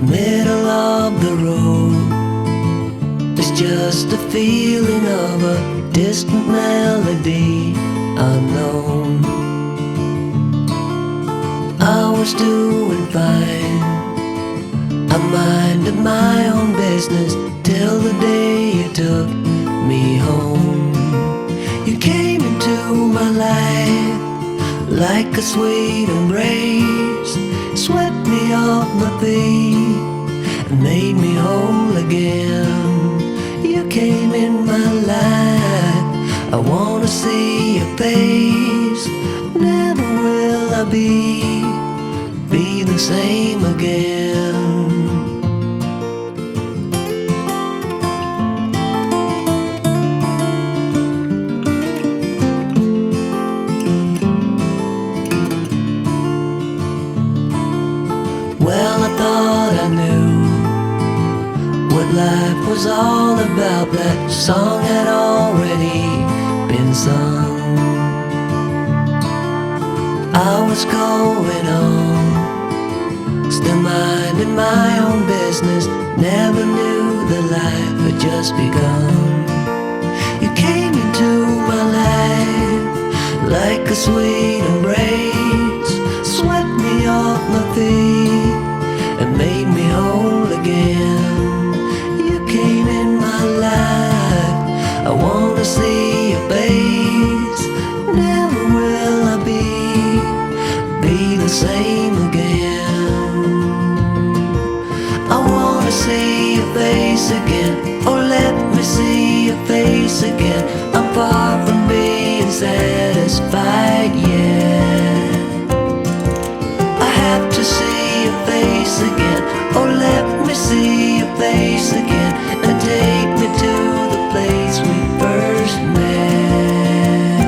Middle of the road, it's just a feeling of a distant melody unknown. I was doing fine, I minded my own business till the day you took me home. You came into my life like a sweet embrace, swept me off my feet and made me whole again. You came in my life, I wanna see your face. Never will I be the same again. Well, I thought I knew what life was all about. That song had already been sung. I was going on, still minding my own business. Never knew that life had just begun. You came into my life like a sweet embrace, swept me off my feet and made me whole again. You came in my life, I wanna see your face. Never will I be the same again. I wanna see your face again, oh let me see your face again. I'm far from being satisfied yet. I have to see your face again, oh let me see your face again, and take me to the place we first met.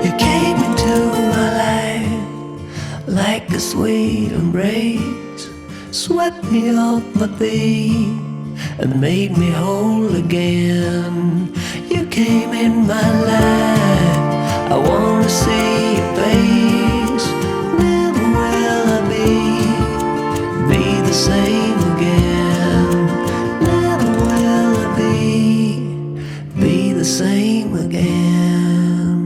You came into my life like a sweet embrace, swept me off my feet and made me whole again. You came in my life, I wanna see your face. Never will I be the same again. Never will I be the same again.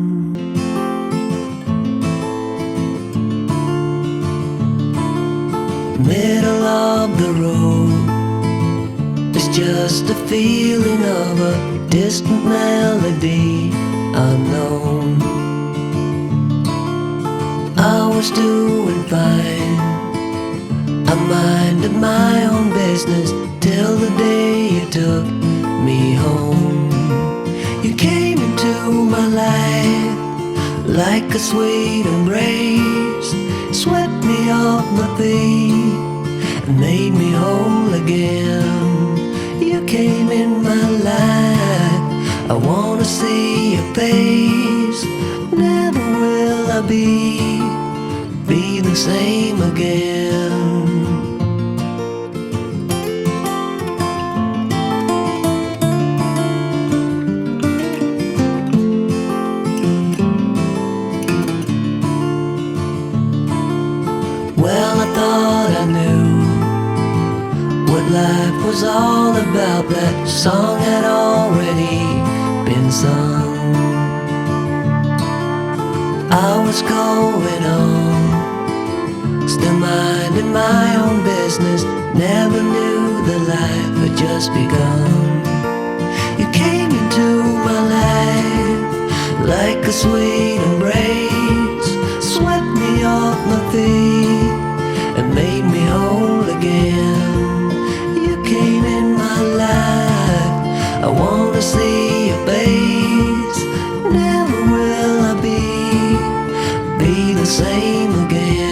Middle of the road, it's just a feeling of a distant melody unknown. I was doing fine, I minded my own business till the day you took me home. You came into my life like a sweet embrace, swept me off my feet and made me whole again. You came in my life, I wanna see your face. Never will I be the same again. Well, I thought I knew what life was all about. That song had already been sung. I was going on, still minding my own business. Never knew that life had just begun. You came into my life like a sweet embrace, swept me off my feet and made me whole again. You came in my life, I wanna see your face. Never will I be the same again.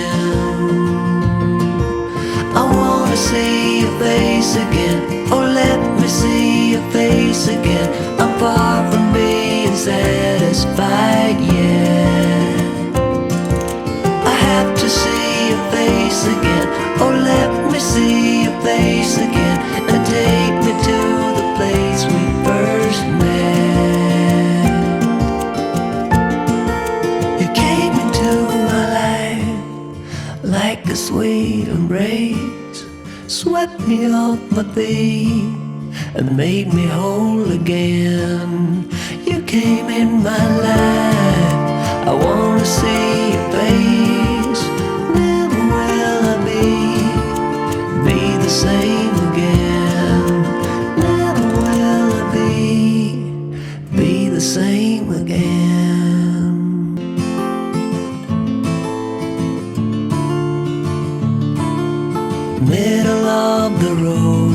I wanna see your face again, oh let me see your face again. I'm far from being satisfied yet. I have to see your face again, oh let me see your face again, and take me to the place we first met. You came into my life like a sweet embrace swept me off my feet and made me whole again. You came in my life, I wanna see your face. Never will I be the same again. Never will I be the same again. Middle of the road,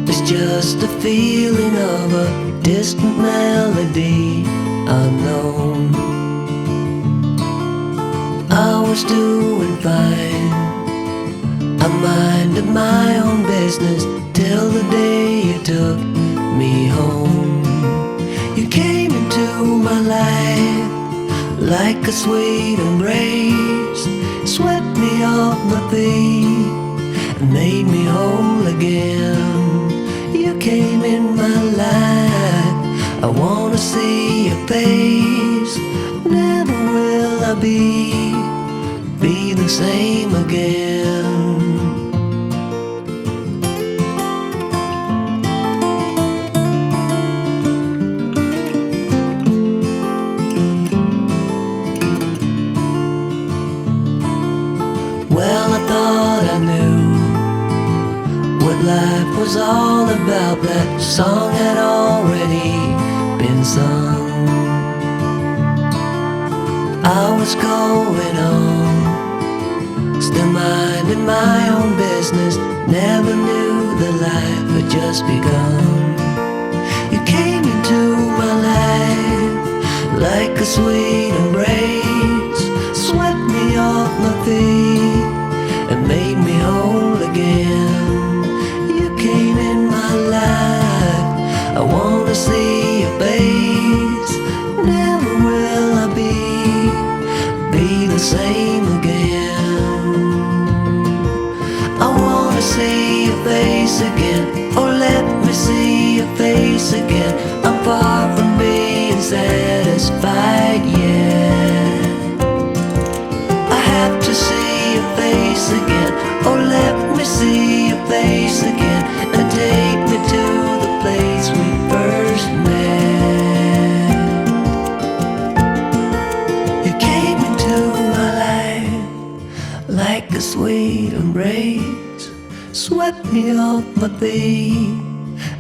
it's just a feeling of a distant melody unknown. I was doing fine, I minded my own business till the day you took me home. You came into my life like a sweet embrace, swept me off my feet and made me whole again. You came in my life, I wanna see your face. Never will I be the same again. Well, I thought I knew what life was all about. That song had already been sung. I was going on, still minding my own business. Never knew that life had just begun. You came into my life like a sweet embrace, swept me off my feet and made me whole again. You came in my life, I wanna see your face. Never will I be the same again. I wanna see your face again, oh let me see your face again. I'm far from being satisfied yet. I have to see your face again, oh let me see your face again, and take me to the place we first met. You came into my life like a sweet embrace, swept me off my feet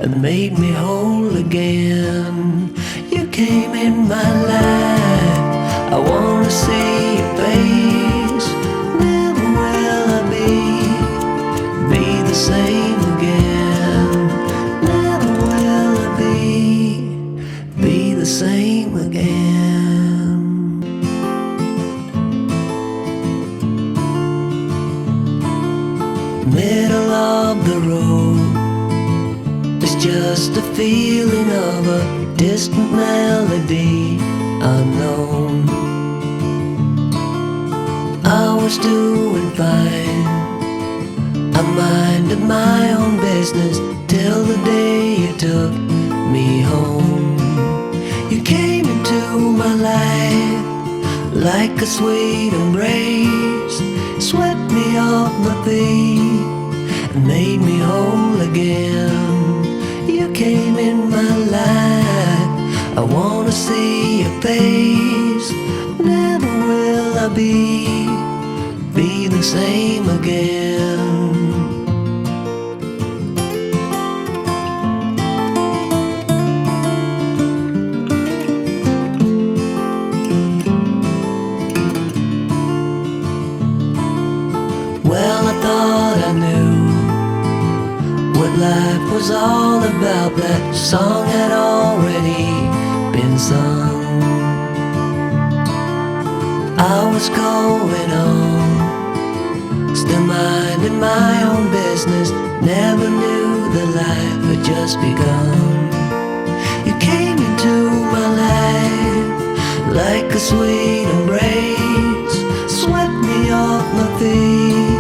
and made me whole again. You came in my life, I wanna see your face. Never will I be the same again. Never will I be the same again. Middle of the road, it's just a feeling of a distant melody unknown. I was doing fine, I minded my own business till the day you took me home. You came into my life like a sweet embrace, swept me off my feet and made me whole again. You came in my life, I wanna see your face. Never will I be the same again. Well, I thought I knew what life was all about. That song had already been sung. I was going on, still minding my own business. Never knew that life had just begun. You came into my life like a sweet embrace, swept me off my feet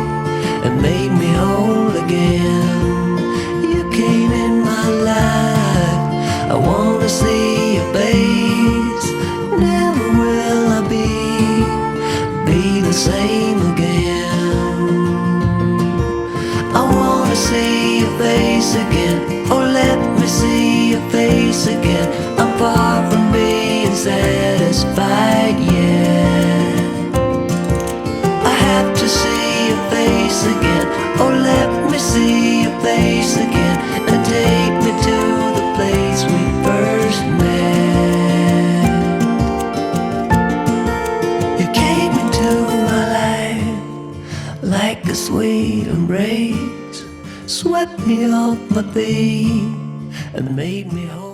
and made me whole again. You came in my life, I wanna see your face. Never will I be the same again. Oh, let me see your face again and take me to the place we first met. You came into my life like a sweet embrace, swept me off my feet and made me whole.